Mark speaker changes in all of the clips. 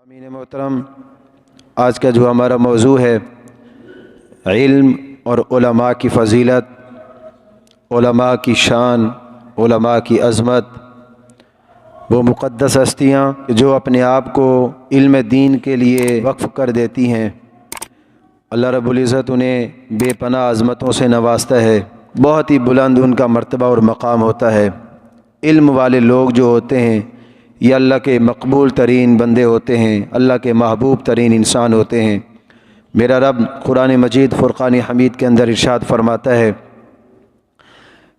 Speaker 1: امین محترم، آج کا جو ہمارا موضوع ہے علم اور علماء کی فضیلت، علماء کی شان، علماء کی عظمت، وہ مقدس ہستیاں جو اپنے آپ کو علم دین کے لیے وقف کر دیتی ہیں۔ اللہ رب العزت انہیں بے پناہ عظمتوں سے نوازتا ہے، بہت ہی بلند ان کا مرتبہ اور مقام ہوتا ہے۔ علم والے لوگ جو ہوتے ہیں یہ اللہ کے مقبول ترین بندے ہوتے ہیں، اللہ کے محبوب ترین انسان ہوتے ہیں۔ میرا رب قرآن مجید فرقان حمید کے اندر ارشاد فرماتا ہے،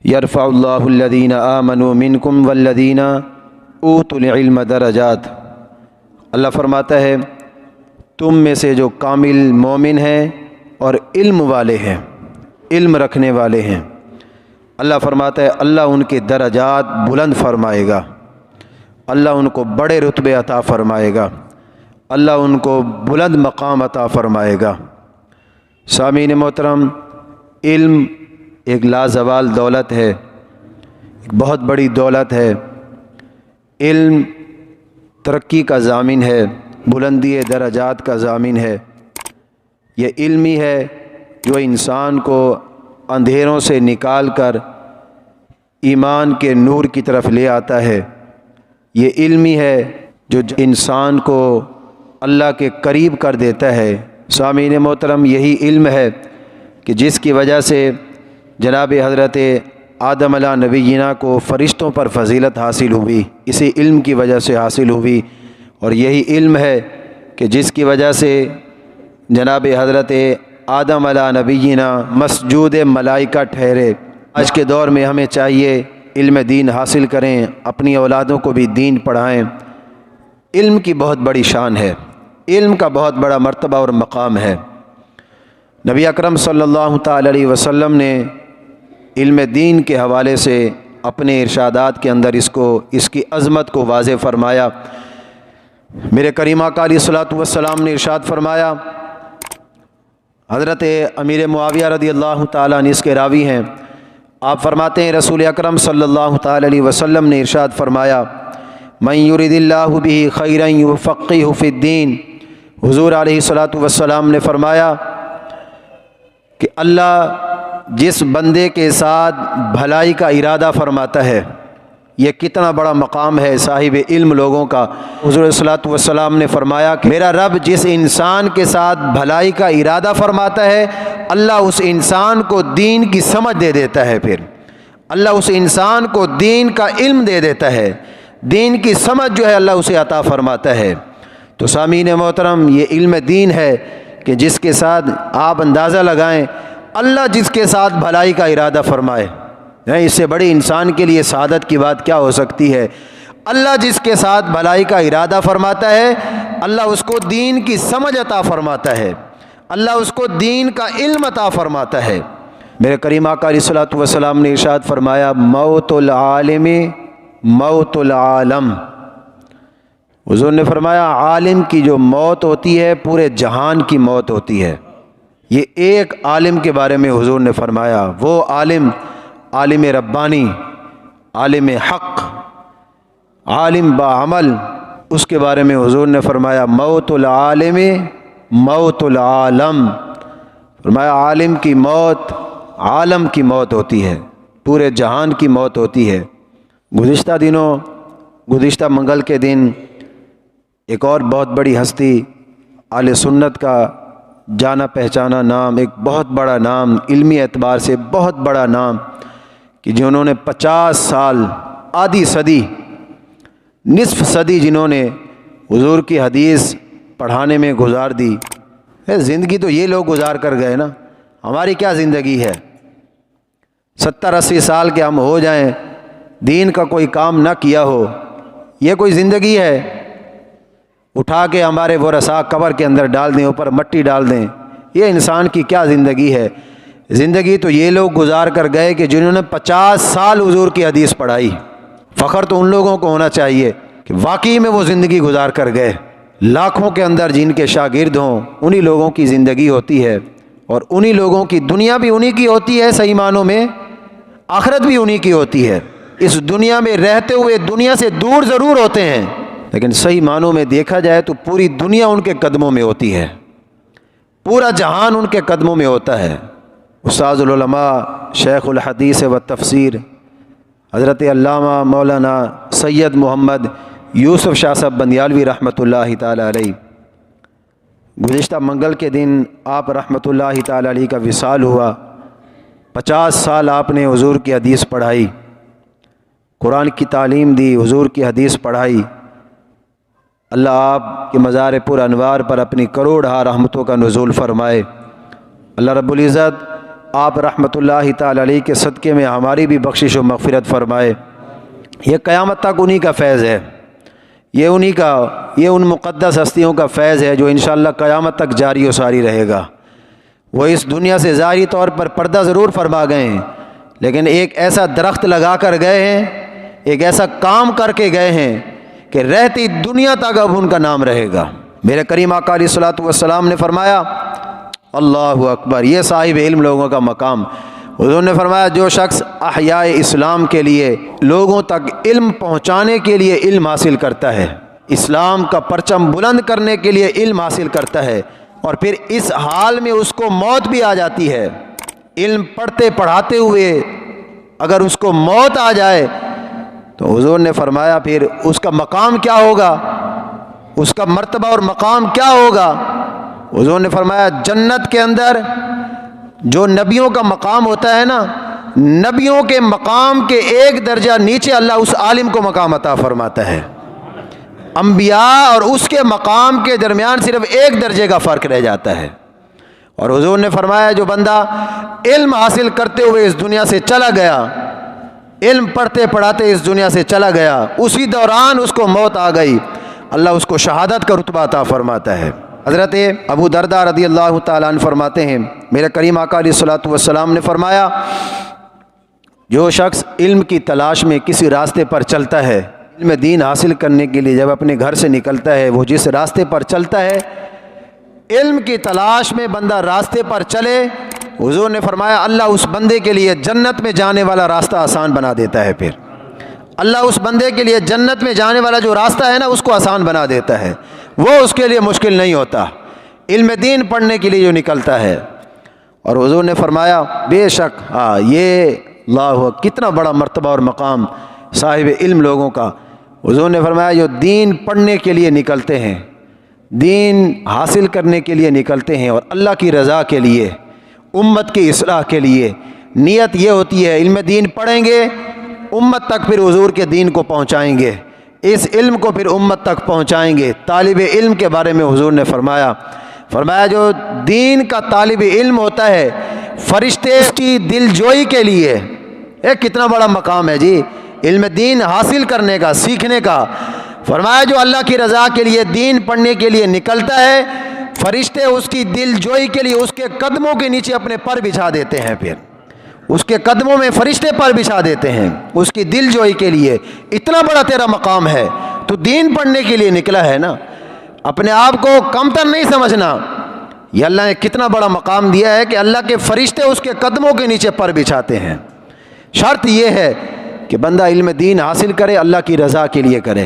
Speaker 1: یرفع اللہ الذین آمنوا منکم والذین اوتوا العلم درجات۔ اللہ فرماتا ہے تم میں سے جو کامل مومن ہیں اور علم والے ہیں، علم رکھنے والے ہیں، اللہ فرماتا ہے اللہ ان کے درجات بلند فرمائے گا، اللہ ان کو بڑے رتبے عطا فرمائے گا، اللہ ان کو بلند مقام عطا فرمائے گا۔ سامعین محترم، علم ایک لازوال دولت ہے، ایک بہت بڑی دولت ہے۔ علم ترقی کا ضامن ہے، بلندی درجات کا ضامن ہے۔ یہ علم ہی ہے جو انسان کو اندھیروں سے نکال کر ایمان کے نور کی طرف لے آتا ہے۔ یہ علم ہی ہے جو انسان کو اللہ کے قریب کر دیتا ہے۔ سامعین محترم، یہی علم ہے کہ جس کی وجہ سے جناب حضرت آدم علیہ نبینا کو فرشتوں پر فضیلت حاصل ہوئی، اسی علم کی وجہ سے حاصل ہوئی۔ اور یہی علم ہے کہ جس کی وجہ سے جناب حضرت آدم علیہ نبینا مسجود ملائکہ ٹھہرے۔ آج کے دور میں ہمیں چاہیے علم دین حاصل کریں، اپنی اولادوں کو بھی دین پڑھائیں۔ علم کی بہت بڑی شان ہے، علم کا بہت بڑا مرتبہ اور مقام ہے۔ نبی اکرم صلی اللہ تعالی علیہ وسلم نے علم دین کے حوالے سے اپنے ارشادات کے اندر اس کی عظمت کو واضح فرمایا۔ میرے کریم آقا علیہ الصلوۃ والسلام نے ارشاد فرمایا، حضرت امیر معاویہ رضی اللہ تعالیٰ عنہ اس کے راوی ہیں، آپ فرماتے ہیں رسول اکرم صلی اللہ تعالی علیہ وسلم نے ارشاد فرمایا، من یرید اللہ بہ خیرا یفقہہ فی الدین۔ حضور علیہ الصلوۃ والسلام نے فرمایا کہ اللہ جس بندے کے ساتھ بھلائی کا ارادہ فرماتا ہے، یہ کتنا بڑا مقام ہے صاحب علم لوگوں کا۔ حضور صلی اللہ علیہ وسلم نے فرمایا کہ میرا رب جس انسان کے ساتھ بھلائی کا ارادہ فرماتا ہے، اللہ اس انسان کو دین کی سمجھ دے دیتا ہے، پھر اللہ اس انسان کو دین کا علم دے دیتا ہے، دین کی سمجھ جو ہے اللہ اسے عطا فرماتا ہے۔ تو سامعین محترم، یہ علم دین ہے کہ جس کے ساتھ آپ اندازہ لگائیں اللہ جس کے ساتھ بھلائی کا ارادہ فرمائے، اس سے بڑی انسان کے لیے سعادت کی بات کیا ہو سکتی ہے۔ اللہ جس کے ساتھ بھلائی کا ارادہ فرماتا ہے، اللہ اس کو دین کی سمجھ عطا فرماتا ہے، اللہ اس کو دین کا علم عطا فرماتا ہے۔ میرے کریم آقا علیہ الصلوۃ والسلام نے ارشاد فرمایا، موت العالم موت العالم۔ حضور نے فرمایا عالم کی جو موت ہوتی ہے پورے جہان کی موت ہوتی ہے۔ یہ ایک عالم کے بارے میں حضور نے فرمایا، وہ عالم، عالم ربانی، عالم حق، عالم باعمل، اس کے بارے میں حضور نے فرمایا موت العالم موت العالم۔ فرمایا عالم کی موت عالم کی موت ہوتی ہے، پورے جہان کی موت ہوتی ہے۔ گزشتہ منگل کے دن ایک اور بہت بڑی ہستی، اہل سنت کا جانا پہچانا نام، ایک بہت بڑا نام، علمی اعتبار سے بہت بڑا نام، کہ جنہوں نے 50 سال، آدھی صدی، نصف صدی جنہوں نے حضور کی حدیث پڑھانے میں گزار دی۔ زندگی تو یہ لوگ گزار کر گئے نا، ہماری کیا زندگی ہے؟ 70-80 سال کے ہم ہو جائیں، دین کا کوئی کام نہ کیا ہو، یہ کوئی زندگی ہے؟ اٹھا کے ہمارے ورثاء قبر کے اندر ڈال دیں، اوپر مٹی ڈال دیں، یہ انسان کی کیا زندگی ہے؟ زندگی تو یہ لوگ گزار کر گئے کہ جنہوں نے 50 سال حضور کی حدیث پڑھائی۔ فخر تو ان لوگوں کو ہونا چاہیے کہ واقعی میں وہ زندگی گزار کر گئے۔ لاکھوں کے اندر جن کے شاگرد ہوں، انہی لوگوں کی زندگی ہوتی ہے، اور انہی لوگوں کی دنیا بھی انہی کی ہوتی ہے صحیح معنوں میں، آخرت بھی انہی کی ہوتی ہے۔ اس دنیا میں رہتے ہوئے دنیا سے دور ضرور ہوتے ہیں، لیکن صحیح معنوں میں دیکھا جائے تو پوری دنیا ان کے قدموں میں ہوتی ہے، پورا جہان ان کے قدموں میں ہوتا ہے۔ استاذ العلماء شیخ الحدیث و تفسیر حضرت علامہ مولانا سید محمد یوسف شاہ صاحب بندیالوی رحمۃ اللہ تعالی علیہ، گزشتہ منگل کے دن آپ رحمۃ اللہ تعالی علیہ کا وصال ہوا۔ 50 سال آپ نے حضور کی حدیث پڑھائی، قرآن کی تعلیم دی، حضور کی حدیث پڑھائی۔ اللہ آپ کے مزار پر انوار پر اپنی کروڑ ہا رحمتوں کا نزول فرمائے۔ اللہ رب العزت آپ رحمۃ اللہ تعالی علیہ کے صدقے میں ہماری بھی بخشش و مغفرت فرمائے۔ یہ قیامت تک انہی کا فیض ہے، یہ ان مقدس ہستیوں کا فیض ہے جو انشاءاللہ قیامت تک جاری و ساری رہے گا۔ وہ اس دنیا سے ظاہری طور پر پردہ ضرور فرما گئے ہیں، لیکن ایک ایسا درخت لگا کر گئے ہیں، ایک ایسا کام کر کے گئے ہیں کہ رہتی دنیا تک اب ان کا نام رہے گا۔ میرے کریم آقا علیہ الصلوۃ والسلام نے فرمایا، اللہ اکبر، یہ صاحب علم لوگوں کا مقام۔ حضور نے فرمایا جو شخص احیاء اسلام کے لیے، لوگوں تک علم پہنچانے کے لیے علم حاصل کرتا ہے، اسلام کا پرچم بلند کرنے کے لیے علم حاصل کرتا ہے، اور پھر اس حال میں اس کو موت بھی آ جاتی ہے، علم پڑھتے پڑھاتے ہوئے اگر اس کو موت آ جائے تو حضور نے فرمایا پھر اس کا مقام کیا ہوگا، اس کا مرتبہ اور مقام کیا ہوگا۔ حضور نے فرمایا جنت کے اندر جو نبیوں کا مقام ہوتا ہے نا، نبیوں کے مقام کے ایک درجہ نیچے اللہ اس عالم کو مقام عطا فرماتا ہے۔ انبیاء اور اس کے مقام کے درمیان صرف ایک درجے کا فرق رہ جاتا ہے۔ اور حضور نے فرمایا جو بندہ علم حاصل کرتے ہوئے اس دنیا سے چلا گیا، علم پڑھتے پڑھاتے اس دنیا سے چلا گیا، اسی دوران اس کو موت آ گئی، اللہ اس کو شہادت کا رتبہ عطا فرماتا ہے۔ حضرت ابو درداء رضی اللہ تعالیٰ عنہ فرماتے ہیں، میرے کریم آقا علیہ الصلوۃ والسلام نے فرمایا جو شخص علم کی تلاش میں کسی راستے پر چلتا ہے، علم دین حاصل کرنے کے لیے جب اپنے گھر سے نکلتا ہے، وہ جس راستے پر چلتا ہے، علم کی تلاش میں بندہ راستے پر چلے، حضور نے فرمایا اللہ اس بندے کے لیے جنت میں جانے والا راستہ آسان بنا دیتا ہے۔ پھر اللہ اس بندے کے لیے جنت میں جانے والا جو راستہ ہے نا، اس کو آسان بنا دیتا ہے، وہ اس کے لیے مشکل نہیں ہوتا، علم دین پڑھنے کے لیے جو نکلتا ہے۔ اور حضور نے فرمایا بے شک یہ اللہ کتنا بڑا مرتبہ اور مقام صاحب علم لوگوں کا۔ حضور نے فرمایا جو دین پڑھنے کے لیے نکلتے ہیں، دین حاصل کرنے کے لیے نکلتے ہیں، اور اللہ کی رضا کے لیے، امت کی اصلاح کے لیے، نیت یہ ہوتی ہے علم دین پڑھیں گے، امت تک پھر حضور کے دین کو پہنچائیں گے، اس علم کو پھر امت تک پہنچائیں گے۔ طالب علم کے بارے میں حضور نے فرمایا جو دین کا طالب علم ہوتا ہے، فرشتے کی دل جوئی کے لیے، کتنا بڑا مقام ہے جی علم دین حاصل کرنے کا، سیکھنے کا۔ فرمایا جو اللہ کی رضا کے لیے دین پڑھنے کے لیے نکلتا ہے، فرشتے اس کی دل جوئی کے لیے اس کے قدموں کے نیچے اپنے پر بچھا دیتے ہیں، پھر اس کے قدموں میں فرشتے پر بچھا دیتے ہیں اس کی دل جوئی کے لیے۔ اتنا بڑا تیرا مقام ہے، تو دین پڑھنے کے لیے نکلا ہے نا، اپنے آپ کو کمتر نہیں سمجھنا۔ یہ اللہ نے کتنا بڑا مقام دیا ہے کہ اللہ کے فرشتے اس کے قدموں کے نیچے پر بچھاتے ہیں۔ شرط یہ ہے کہ بندہ علم دین حاصل کرے، اللہ کی رضا کے لیے کرے،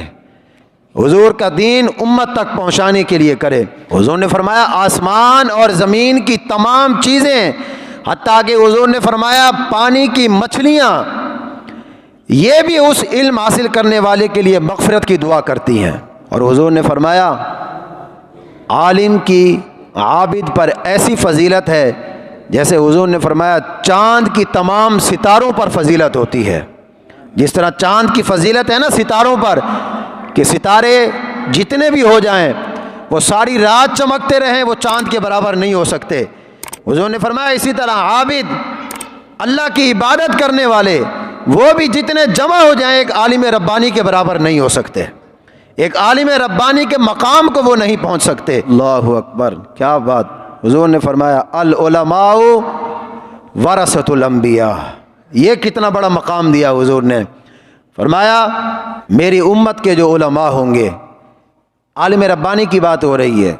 Speaker 1: حضور کا دین امت تک پہنچانے کے لیے کرے۔ حضور نے فرمایا آسمان اور زمین کی تمام چیزیں، حتیٰ کہ حضور نے فرمایا پانی کی مچھلیاں، یہ بھی اس علم حاصل کرنے والے کے لیے مغفرت کی دعا کرتی ہیں۔ اور حضور نے فرمایا عالم کی عابد پر ایسی فضیلت ہے جیسے حضور نے فرمایا چاند کی تمام ستاروں پر فضیلت ہوتی ہے۔ جس طرح چاند کی فضیلت ہے نا ستاروں پر، کہ ستارے جتنے بھی ہو جائیں وہ ساری رات چمکتے رہیں، وہ چاند کے برابر نہیں ہو سکتے۔ حضور نے فرمایا اسی طرح عابد، اللہ کی عبادت کرنے والے، وہ بھی جتنے جمع ہو جائیں ایک عالم ربانی کے برابر نہیں ہو سکتے، ایک عالم ربانی کے مقام کو وہ نہیں پہنچ سکتے۔ اللہ اکبر، کیا بات! حضور نے فرمایا العلماء ورثۃ الانبیاء، یہ کتنا بڑا مقام دیا حضور نے۔ فرمایا میری امت کے جو علماء ہوں گے، عالم ربانی کی بات ہو رہی ہے،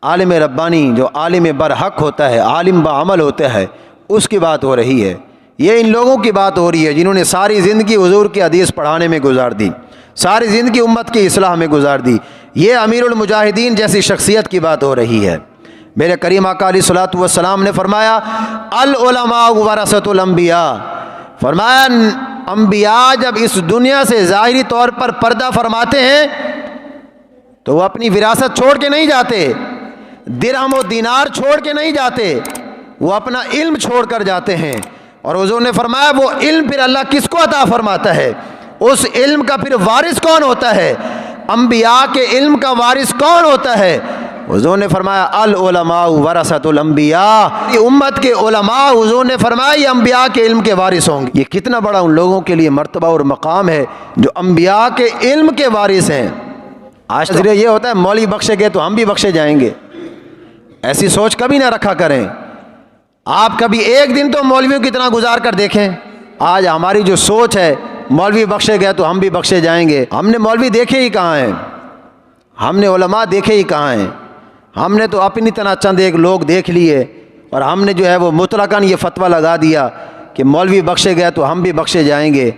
Speaker 1: عالم ربانی جو عالم برحق ہوتا ہے، عالم بعمل ہوتا ہے، اس کی بات ہو رہی ہے۔ یہ ان لوگوں کی بات ہو رہی ہے جنہوں نے ساری زندگی حضور کی حدیث پڑھانے میں گزار دی، ساری زندگی امت کی اصلاح میں گزار دی۔ یہ امیر المجاہدین جیسی شخصیت کی بات ہو رہی ہے۔ میرے کریم آقا علیہ الصلوۃ والسلام نے فرمایا العلماء ورثۃ الانبیاء، فرمایا انبیاء جب اس دنیا سے ظاہری طور پر پردہ فرماتے ہیں تو وہ اپنی وراثت چھوڑ کے نہیں جاتے، درہم و دینار چھوڑ کے نہیں جاتے، وہ اپنا علم چھوڑ کر جاتے ہیں۔ اور حضور نے فرمایا وہ علم پھر اللہ کس کو عطا فرماتا ہے، اس علم کا پھر وارث کون ہوتا ہے، انبیاء کے علم کا وارث کون ہوتا ہے؟ حضور نے فرمایا العلماء ورثۃ الانبیاء، یہ امت کے علماء حضور نے فرمایا یہ انبیاء کے علم کے وارث ہوں گے۔ یہ کتنا بڑا ان لوگوں کے لیے مرتبہ اور مقام ہے جو انبیاء کے علم کے وارث ہیں۔ آج نظریہ یہ ہوتا ہے مولوی بخشے گئے تو ہم بھی بخشے جائیں گے، ایسی سوچ کبھی نہ رکھا کریں۔ آپ کبھی ایک دن تو مولویوں کی طرح گزار کر دیکھیں۔ آج ہماری جو سوچ ہے مولوی بخشے گئے تو ہم بھی بخشے جائیں گے، ہم نے مولوی دیکھے ہی کہاں ہیں، ہم نے علماء دیکھے ہی کہاں ہیں؟ ہم نے تو اپنی طرح چند ایک لوگ دیکھ لیے اور ہم نے جو ہے وہ مطلقاً یہ فتویٰ لگا دیا کہ مولوی بخشے گئے تو ہم بھی بخشے جائیں گے۔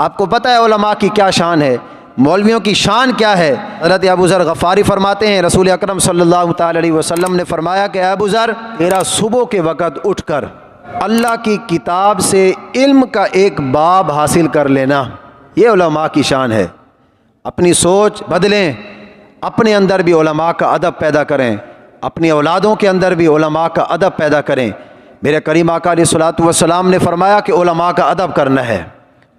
Speaker 1: آپ کو پتہ ہے علماء کی کیا شان ہے، مولویوں کی شان کیا ہے؟ حضرت ابو ذر غفاری فرماتے ہیں رسول اکرم صلی اللہ تعالی علیہ وسلم نے فرمایا کہ ابو ذر تیرا صبح کے وقت اٹھ کر اللہ کی کتاب سے علم کا ایک باب حاصل کر لینا، یہ علماء کی شان ہے۔ اپنی سوچ بدلیں، اپنے اندر بھی علماء کا ادب پیدا کریں، اپنی اولادوں کے اندر بھی علماء کا ادب پیدا کریں۔ میرے کریم آقا علیہ الصلوۃ والسلام نے فرمایا کہ علماء کا ادب کرنا ہے،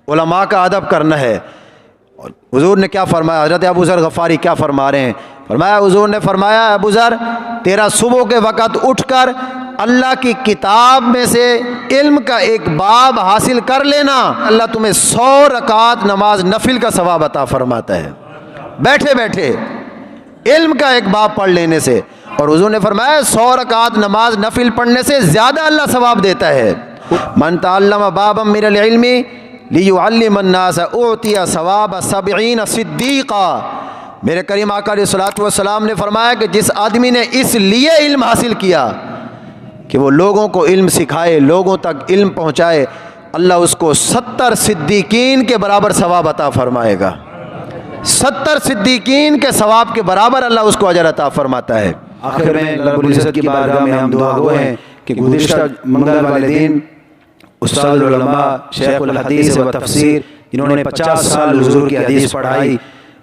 Speaker 1: علماء کا ادب کرنا ہے۔ اور حضور نے کیا فرمایا؟ حضرت ابو ذر غفاری کیا فرما رہے ہیں؟ فرمایا حضور نے فرمایا ابو ذر تیرا صبح کے وقت اٹھ کر اللہ کی کتاب میں سے علم کا ایک باب حاصل کر لینا، اللہ تمہیں 100 رکعت نماز نفل کا ثواب عطا فرماتا ہے، بیٹھے بیٹھے علم کا ایک باب پڑھ لینے سے۔ اور حضور نے فرمایا 100 رکعت نماز نفل پڑھنے سے زیادہ اللہ ثواب دیتا ہے۔ من تعلم بابا من العلم لیعلم الناس اعطی ثواب 70 صدیقا۔ میرے کریم آقا علیہ الصلوۃ والسلام نے فرمایا کہ جس آدمی نے اس لیے علم حاصل کیا کہ وہ لوگوں کو علم سکھائے، لوگوں تک علم پہنچائے، اللہ اس کو 70 صدیقین کے برابر ثواب عطا فرمائے گا۔ 70 صدیقین کے ثواب کے برابر اللہ اس کو اجر عطا فرماتا ہے۔
Speaker 2: آخر میں اللہ رب العزت کی بارگاہ میں ہم دعا گو ہیں کہ گزشتہ منگل والے دن استاد العلماء شیخ الحدیث و تفسیر جنہوں نے 50 سال حضور کی حدیث پڑھائی،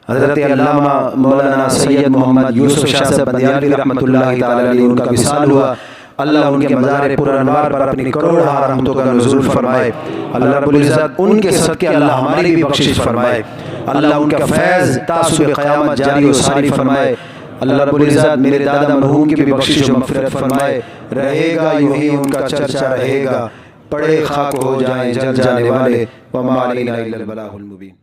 Speaker 2: حضرت علامہ مولانا سید محمد یوسف شاہ صاحب بندیالوی رحمۃ اللہ تعالی علیہ ان کا وصال ہوا۔ اللہ ان کے مزار پر انوار پر اپنی کروڑہ رحمتوں کا نزول فرمائے۔ اللہ رب العزت ان کے صدقے اللہ ہماری بھی بخشش فرمائے۔ اللہ ان کا فیض تا صبح قیامت جاری و ساری فرمائے۔ اللہ رب العزت میرے دادا مرحوم کی بھی بخشش و مغفرت فرمائے۔ رہے گا یوں ہی ان کا چرچا رہے گا، پڑے خاک ہو جائیں جل جانے والے، وما علینا الا البلاغ المبین۔